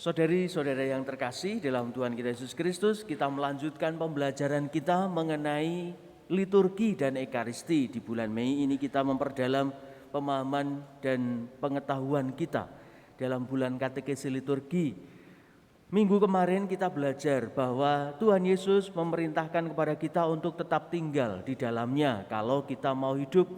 Saudari-saudara yang terkasih dalam Tuhan kita Yesus Kristus, kita melanjutkan pembelajaran kita mengenai liturgi dan ekaristi. Di bulan Mei ini kita memperdalam pemahaman dan pengetahuan kita dalam bulan katekesi liturgi. Minggu kemarin kita belajar bahwa Tuhan Yesus memerintahkan kepada kita untuk tetap tinggal di dalamnya kalau kita mau hidup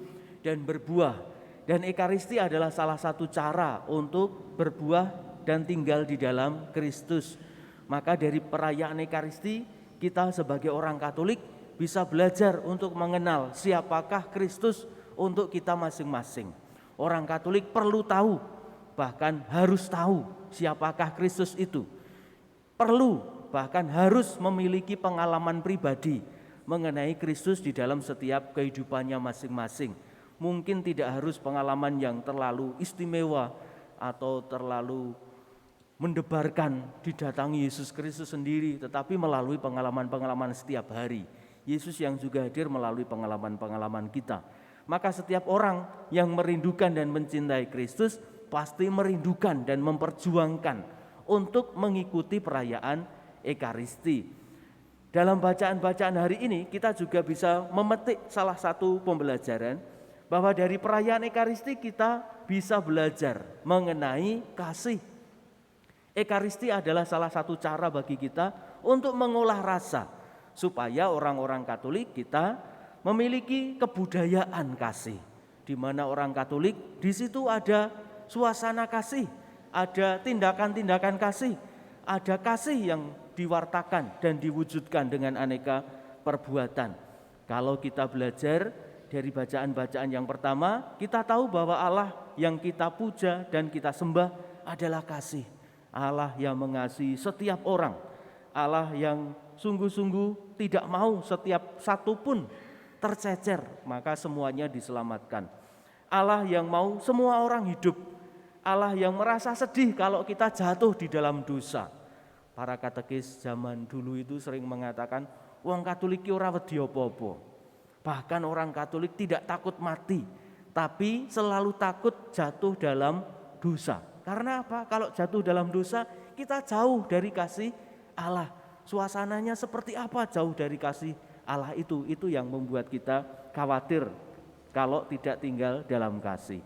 dan berbuah. Dan ekaristi adalah salah satu cara untuk berbuah dan tinggal di dalam Kristus. Maka dari perayaan ekaristi, kita sebagai orang Katolik bisa belajar untuk mengenal siapakah Kristus untuk kita masing-masing. Orang Katolik perlu tahu, bahkan harus tahu siapakah Kristus itu. Perlu, bahkan harus memiliki pengalaman pribadi mengenai Kristus di dalam setiap kehidupannya masing-masing. Mungkin tidak harus pengalaman yang terlalu istimewa atau terlalu mendebarkan didatangi Yesus Kristus sendiri, tetapi melalui pengalaman-pengalaman setiap hari. Yesus yang juga hadir melalui pengalaman-pengalaman kita. Maka setiap orang yang merindukan dan mencintai Kristus pasti merindukan dan memperjuangkan untuk mengikuti perayaan ekaristi. Dalam bacaan-bacaan hari ini kita juga bisa memetik salah satu pembelajaran bahwa dari perayaan ekaristi kita bisa belajar mengenai kasih. Ekaristi adalah salah satu cara bagi kita untuk mengolah rasa supaya orang-orang Katolik kita memiliki kebudayaan kasih, di mana orang Katolik di situ ada suasana kasih, ada tindakan-tindakan kasih, ada kasih yang diwartakan dan diwujudkan dengan aneka perbuatan. Kalau kita belajar dari bacaan-bacaan yang pertama, kita tahu bahwa Allah yang kita puja dan kita sembah adalah kasih. Allah yang mengasihi setiap orang, Allah yang sungguh-sungguh tidak mau setiap satu pun tercecer, maka semuanya diselamatkan. Allah yang mau semua orang hidup, Allah yang merasa sedih kalau kita jatuh di dalam dosa. Para katekis zaman dulu itu sering mengatakan, wong Katolik ki ora wedi apa-apa. Bahkan orang Katolik tidak takut mati, tapi selalu takut jatuh dalam dosa. Karena apa? Kalau jatuh dalam dosa, kita jauh dari kasih Allah. Suasananya seperti apa jauh dari kasih Allah itu? Itu yang membuat kita khawatir kalau tidak tinggal dalam kasih.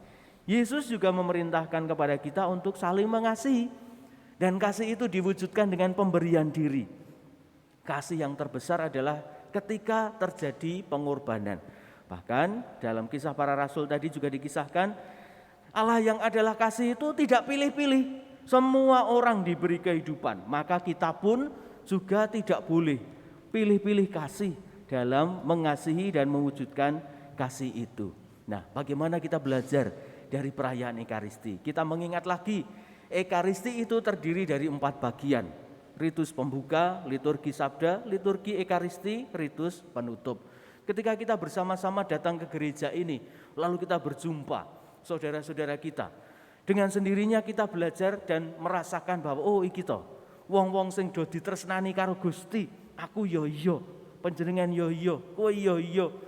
Yesus juga memerintahkan kepada kita untuk saling mengasihi. Dan kasih itu diwujudkan dengan pemberian diri. Kasih yang terbesar adalah ketika terjadi pengorbanan. Bahkan dalam kisah para rasul tadi juga dikisahkan, Allah yang adalah kasih itu tidak pilih-pilih, semua orang diberi kehidupan. Maka kita pun juga tidak boleh pilih-pilih kasih dalam mengasihi dan mewujudkan kasih itu. Nah, bagaimana kita belajar dari perayaan ekaristi? Kita mengingat lagi, ekaristi itu terdiri dari 4 bagian. Ritus pembuka, liturgi sabda, liturgi ekaristi, ritus penutup. Ketika kita bersama-sama datang ke gereja ini, lalu kita berjumpa saudara-saudara kita, dengan sendirinya kita belajar dan merasakan bahwa oh iki to wong-wong sing do ditresnani karo Gusti, aku yo yo, panjenengan yo yo, kowe yo yo,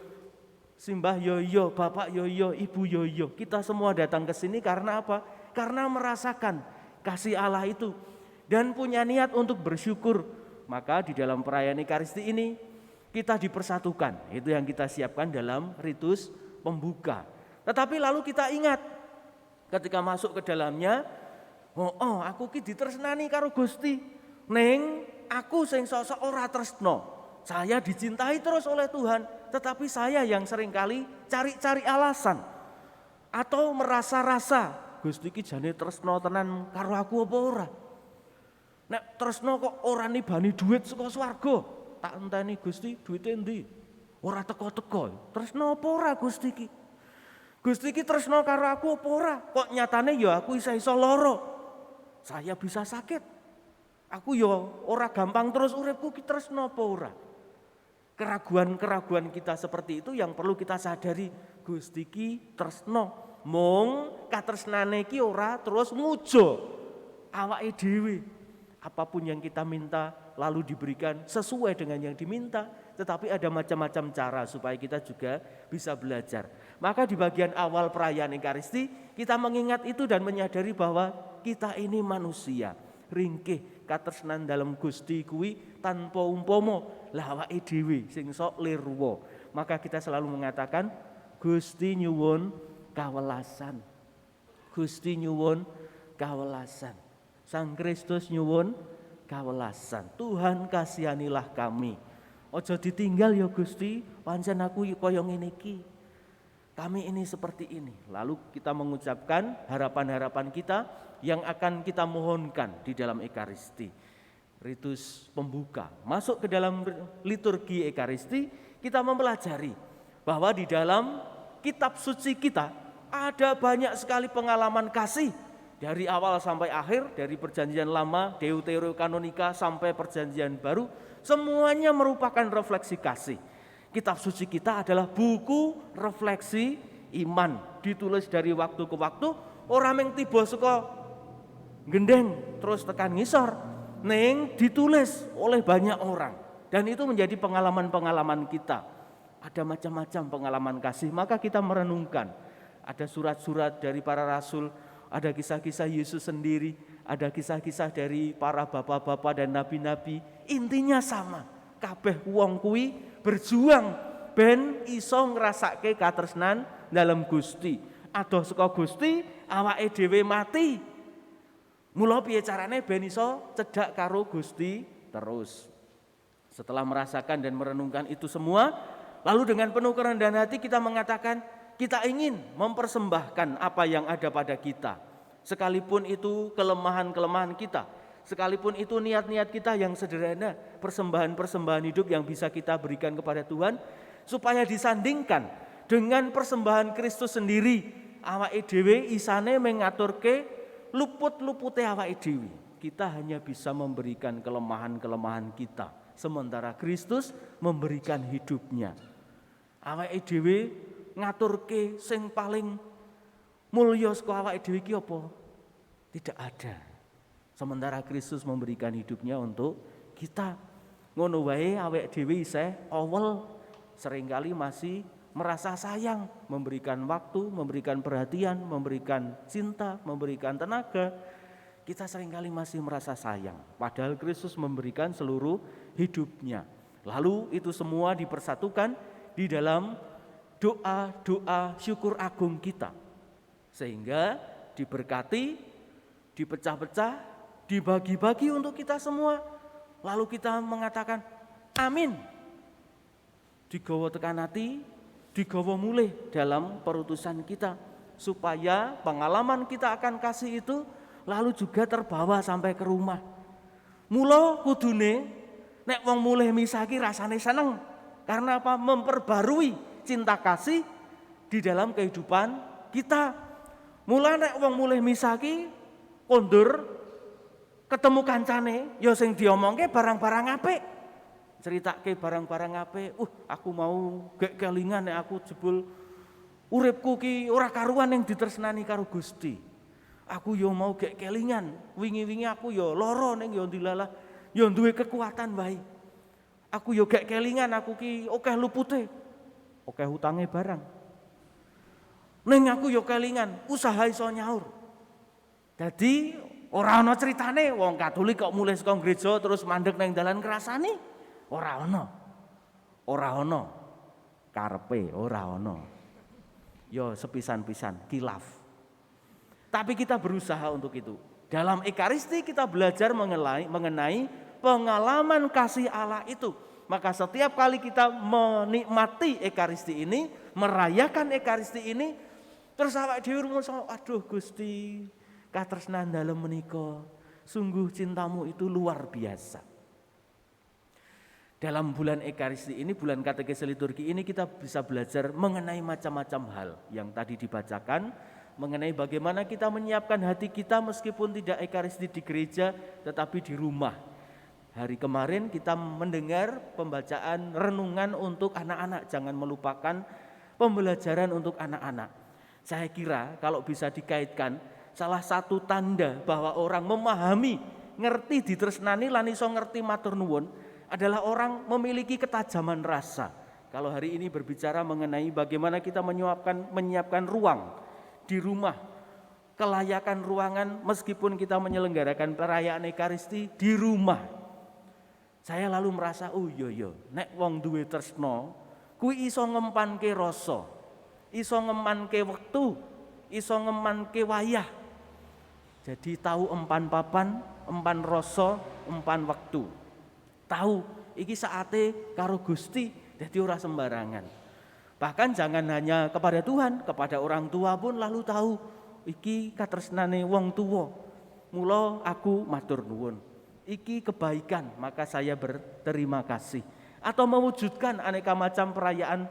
simbah yo yo, bapak yo yo, ibu yo yo. Kita semua datang ke sini karena apa? Karena merasakan kasih Allah itu dan punya niat untuk bersyukur. Maka di dalam perayaan ekaristi ini kita dipersatukan. Itu yang kita siapkan dalam ritus pembuka. Tetapi lalu kita ingat ketika masuk ke dalamnya, aku ki ditresnani karo Gusti. Neng, aku sing sosok ora tresno. Saya dicintai terus oleh Tuhan, tetapi saya yang seringkali cari-cari alasan atau merasa-rasa Gusti ki jane tresno tenan karo aku apa ora? Nek tresno kok ora nibani duit saka swarga. Tak enteni Gusti, duwite endi? Ora teko-teko. Tresno apa ora Gusti ki? Gusti ki tresno karo aku apa ora? Kok nyatane ya aku iso lara. Saya bisa sakit. Aku ya ora gampang terus uripku ki tresno apa ora? Keraguan-keraguan kita seperti itu yang perlu kita sadari. Gusti ki tresno. Mung katresnane ki ora terus mujo awake dhewe. Apapun yang kita minta lalu diberikan sesuai dengan yang diminta, tetapi ada macam-macam cara supaya kita juga bisa belajar. Maka di bagian awal perayaan ekaristi kita mengingat itu dan menyadari bahwa kita ini manusia, ringkih katresnan dalam Gusti kuwi tanpa umpama. Lah awake dhewe sing sok lirwa. Maka kita selalu mengatakan Gusti nyuwun kawelasan. Gusti nyuwun kawelasan. Sang Kristus nyuwun kawelasan. Tuhan kasihanilah kami. Ojo ditinggal ya Gusti, pancen aku kaya ngene iki. Kami ini seperti ini. Lalu kita mengucapkan harapan-harapan kita yang akan kita mohonkan di dalam Ekaristi. Ritus pembuka. Masuk ke dalam liturgi Ekaristi, kita mempelajari bahwa di dalam kitab suci kita ada banyak sekali pengalaman kasih. Dari awal sampai akhir, dari perjanjian lama, Deuterokanonika sampai perjanjian baru, semuanya merupakan refleksi kasih. Kitab suci kita adalah buku refleksi iman. Ditulis dari waktu ke waktu, orang yang tiba saka gendeng terus tekan ngisor, neng ditulis oleh banyak orang. Dan itu menjadi pengalaman-pengalaman kita. Ada macam-macam pengalaman kasih, maka kita merenungkan. Ada surat-surat dari para rasul, ada kisah-kisah Yesus sendiri, ada kisah-kisah dari para bapak-bapak dan nabi-nabi. Intinya sama, kabeh wong kuwi berjuang ben iso ngrasake katresnan dalam Gusti. Adoh saka Gusti awake dhewe mati. Mula piye carane ben iso cedhak karo Gusti terus. Setelah merasakan dan merenungkan itu semua, lalu dengan penuh kerendahan hati kita mengatakan kita ingin mempersembahkan apa yang ada pada kita. Sekalipun itu kelemahan-kelemahan kita, sekalipun itu niat-niat kita yang sederhana, persembahan-persembahan hidup yang bisa kita berikan kepada Tuhan, supaya disandingkan dengan persembahan Kristus sendiri. Awake dhewe isane mengaturke luput-lupute awake dhewe. Kita hanya bisa memberikan kelemahan-kelemahan kita, sementara Kristus memberikan hidupnya. Awake dhewe ngaturke sing paling mulya saka awake dhewe iki apa? Tidak ada. Sementara Kristus memberikan hidupnya untuk kita. Ngono wae awake dhewe isih awal seringkali masih merasa sayang, memberikan waktu, memberikan perhatian, memberikan cinta, memberikan tenaga. Kita seringkali masih merasa sayang, padahal Kristus memberikan seluruh hidupnya. Lalu itu semua dipersatukan di dalam doa-doa syukur agung kita. Sehingga diberkati, dipecah-pecah, dibagi-bagi untuk kita semua. Lalu kita mengatakan amin. Digawa tekan hati, digawa mulih dalam perutusan kita. Supaya pengalaman kita akan kasih itu lalu juga terbawa sampai ke rumah. Mula kudune nek wong mulih misaki rasane seneng. Karena apa? Memperbarui cinta kasih di dalam kehidupan kita. Mula nek wong mulih misaki kondur ketemu kancane ya sing diomongke barang-barang apik. Ceritake barang-barang apik. Aku mau gek kelingan nek aku jebul uripku ki ora karuan yang ditresnani karo Gusti. Aku yo mau gek kelingan. Wingi-wingi aku yo lara ning yo ndilalah yo duwe kekuatan wae. Aku yo gek kelingan aku ki akeh lupute. Akeh hutange barang. Ning aku yo kelingan, usaha iso nyaur. Dadi ora ana critane wong Katolik kok mulih saka gereja terus mandeg nang dalan ngrasani. Ora ana. Ora ana. Karepe ora ana. Yo sepisan-pisan kilaf. Tapi kita berusaha untuk itu. Dalam Ekaristi kita belajar mengenai pengalaman kasih Allah itu. Maka setiap kali kita menikmati Ekaristi ini, merayakan Ekaristi ini, terus awake dhewe rumangsa, aduh Gusti, katresnan dalem menika, sungguh cintamu itu luar biasa. Dalam bulan Ekaristi ini, bulan katekesi liturgi ini kita bisa belajar mengenai macam-macam hal yang tadi dibacakan, mengenai bagaimana kita menyiapkan hati kita meskipun tidak Ekaristi di gereja tetapi di rumah. Hari kemarin kita mendengar pembacaan renungan untuk anak-anak, jangan melupakan pembelajaran untuk anak-anak. Saya kira kalau bisa dikaitkan, salah satu tanda bahwa orang memahami, ngerti ditresnani lan iso ngerti matur nuwun adalah orang memiliki ketajaman rasa. Kalau hari ini berbicara mengenai bagaimana kita menyiapkan ruang di rumah kelayakan ruangan meskipun kita menyelenggarakan perayaan Ekaristi di rumah. Saya lalu merasa, oh iya, nek wong duwe tresno, kuwi iso ngempanke rasa, iso ngempanke wektu, iso ngempanke wayah. Jadi tahu empan papan, empan rasa, empan wektu. Tahu iki saate karo Gusti, dadi ora sembarangan. Bahkan jangan hanya kepada Tuhan, kepada orang tua pun lalu tahu iki katresnane wong tuwa. Mula aku matur nuwun. Iki kebaikan, maka saya berterima kasih. Atau mewujudkan aneka macam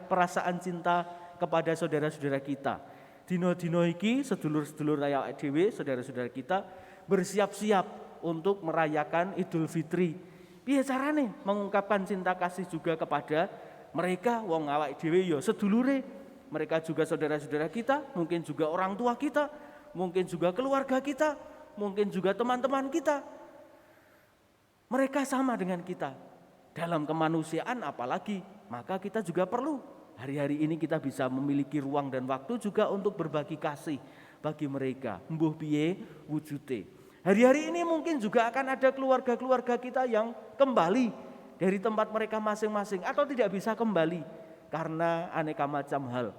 perasaan cinta kepada saudara-saudara kita. Dino-dino iki sedulur-sedulur awake dhewe, saudara-saudara kita bersiap-siap untuk merayakan Idul Fitri. Piye carane mengungkapkan cinta kasih juga kepada mereka wong awake dhewe ya sedulure, mereka juga saudara-saudara kita, mungkin juga orang tua kita, mungkin juga keluarga kita, mungkin juga teman-teman kita. Mereka sama dengan kita dalam kemanusiaan apalagi, maka kita juga perlu hari-hari ini kita bisa memiliki ruang dan waktu juga untuk berbagi kasih bagi mereka. Mbuh piye wujude. Hari-hari ini mungkin juga akan ada keluarga-keluarga kita yang kembali dari tempat mereka masing-masing atau tidak bisa kembali karena aneka macam hal.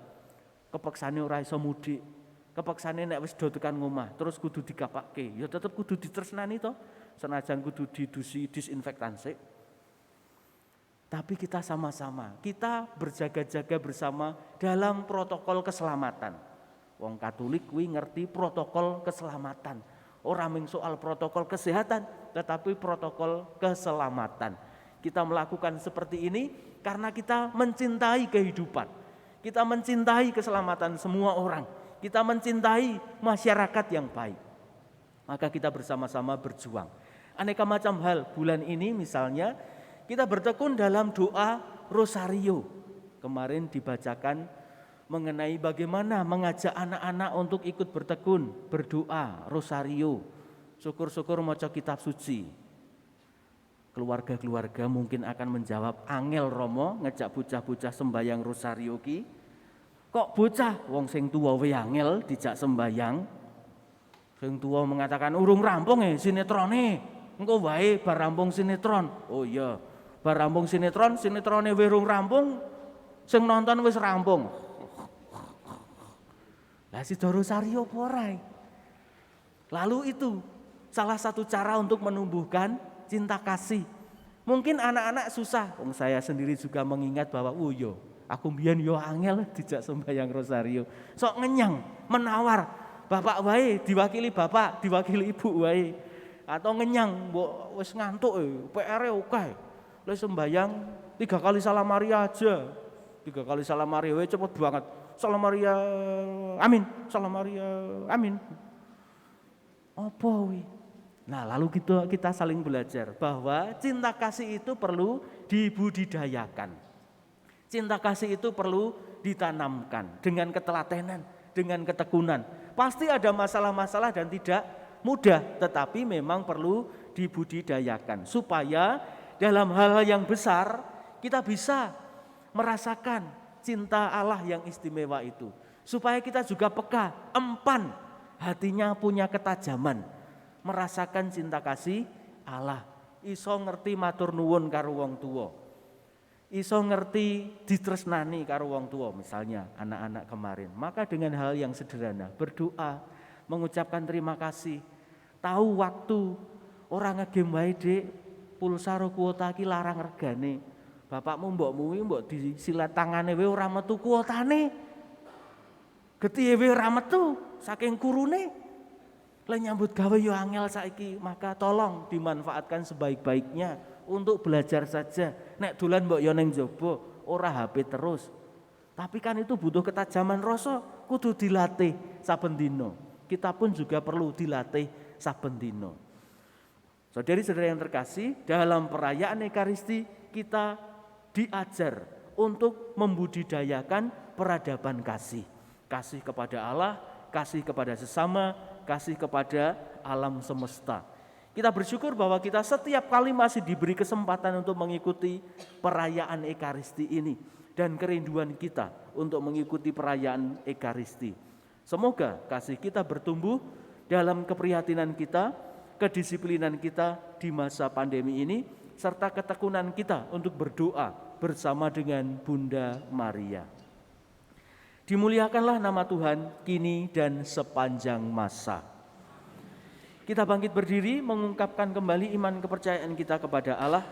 Kepeksane ora iso mudik, kepeksane nek wis do tekan ngomah terus kudu dikapakke, ya tetep kudu ditresnani to. Senajan kudu didusi disinfektan sik. Tapi kita sama-sama, kita berjaga-jaga bersama dalam protokol keselamatan. Wong Katolik kuwi ngerti protokol keselamatan. Ora mung soal protokol kesehatan, tetapi protokol keselamatan. Kita melakukan seperti ini karena kita mencintai kehidupan. Kita mencintai keselamatan semua orang. Kita mencintai masyarakat yang baik. Maka kita bersama-sama berjuang. Aneka macam hal bulan ini misalnya kita bertekun dalam doa Rosario. Kemarin dibacakan mengenai bagaimana mengajak anak-anak untuk ikut bertekun, berdoa Rosario. Syukur-syukur maca kitab suci. Keluarga-keluarga mungkin akan menjawab, angel Romo ngejak bocah-bocah sembayang Rosario ki. Kok bocah wong sing tuwa wae angel dijak sembayang? Sing tuwa mengatakan urung rampung sinetrone. Engko wae bar rampung sinetron. Oh iya, bar rampung sinetron, sinetrone wirung rampung, sing nonton wis rampung. Lah si Rosario porai. Lalu itu salah satu cara untuk menumbuhkan cinta kasih. Mungkin anak-anak susah. Saya sendiri juga mengingat bahwa yo, aku mbiyen yo angel dijak sembahyang Rosario. Sok ngenyang, menawar. Bapak wae diwakili bapak, diwakili ibu wae. Atau ngenyang, mbok wis ngantuk PR-e oke. Lah sembayang 3 kali salam Maria aja. 3 kali salam Maria wae cepet banget. Salam Maria, amin. Salam Maria, amin. Apa wi? Nah, lalu kita saling belajar bahwa cinta kasih itu perlu dibudidayakan. Cinta kasih itu perlu ditanamkan dengan ketelatenan, dengan ketekunan. Pasti ada masalah-masalah dan tidak mudah, tetapi memang perlu dibudidayakan supaya dalam hal yang besar kita bisa merasakan cinta Allah yang istimewa itu. Supaya kita juga peka, empan, hatinya punya ketajaman, merasakan cinta kasih Allah. Iso ngerti matur nuwun karo wong tuwa. Iso ngerti ditresnani karo wong tuwa, misalnya anak-anak kemarin. Maka dengan hal yang sederhana, berdoa, mengucapkan terima kasih, tahu waktu, orang ngegame wae Dik, pulsa ro kuota iki larang regane. Bapakmu mbok disilat tangane wae ora metu kuotane. Getihe wae ora metu saking kurune. Lah nyambut gawe yo angel saiki, maka tolong dimanfaatkan sebaik-baiknya untuk belajar saja. Nek dolan mbok yo ning njaba, ora HP terus. Tapi kan itu butuh ketajaman rasa, kudu dilatih saben dina. Kita pun juga perlu dilatih saben dina. Saudari-saudari yang terkasih, dalam perayaan Ekaristi kita diajar untuk membudidayakan peradaban kasih. Kasih kepada Allah, kasih kepada sesama, kasih kepada alam semesta. Kita bersyukur bahwa kita setiap kali masih diberi kesempatan untuk mengikuti perayaan Ekaristi ini. Dan kerinduan kita untuk mengikuti perayaan Ekaristi. Semoga kasih kita bertumbuh dalam keprihatinan kita, kedisiplinan kita di masa pandemi ini, serta ketekunan kita untuk berdoa bersama dengan Bunda Maria. Dimuliakanlah nama Tuhan kini dan sepanjang masa. Kita bangkit berdiri mengungkapkan kembali iman kepercayaan kita kepada Allah